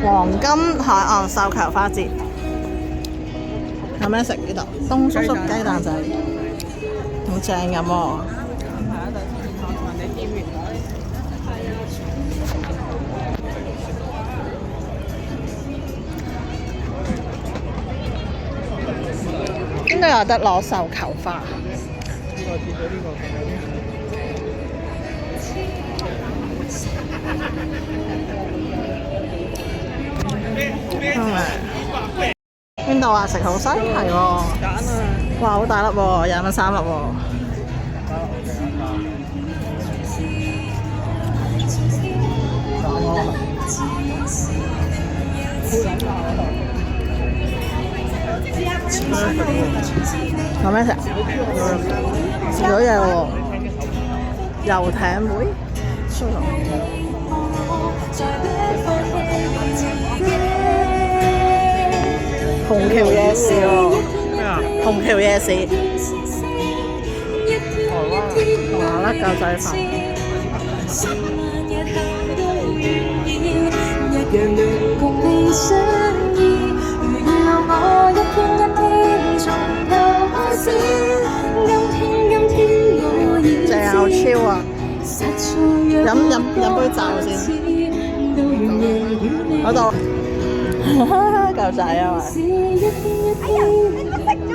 黃金海岸繡球花節。有咩食呢度？東叔叔雞蛋仔，好正咁喎！邊度有得攞繡球花？邊度啊？食好西係喎，哇好大粒喎，20蚊3粒喎。有咩食？食咗嘢喎，遊艇會。虹橋夜市喎，咩啊？虹橋夜市，台灣麻辣狗仔飯。正好超啊！飲杯酒先。嗰度。狗仔啊嘛！哎呀，你都食咗！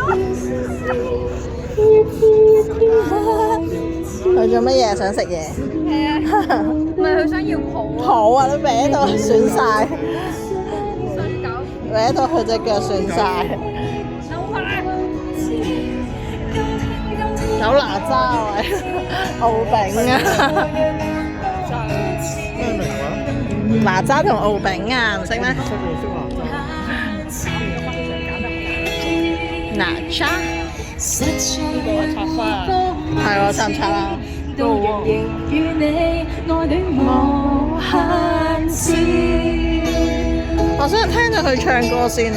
佢做乜嘢？想食嘢？係啊，唔係佢想要抱啊！抱啊！都搲到損晒，新狗搲到佢隻腳損晒。老闆，有哪吒啊！敖丙啊！咩名話？哪吒同敖丙啊，唔識咩？識喎，識話齋。哪吒呢個係插花啊！係喎，插唔插啊？我想聽咗佢唱歌先喎。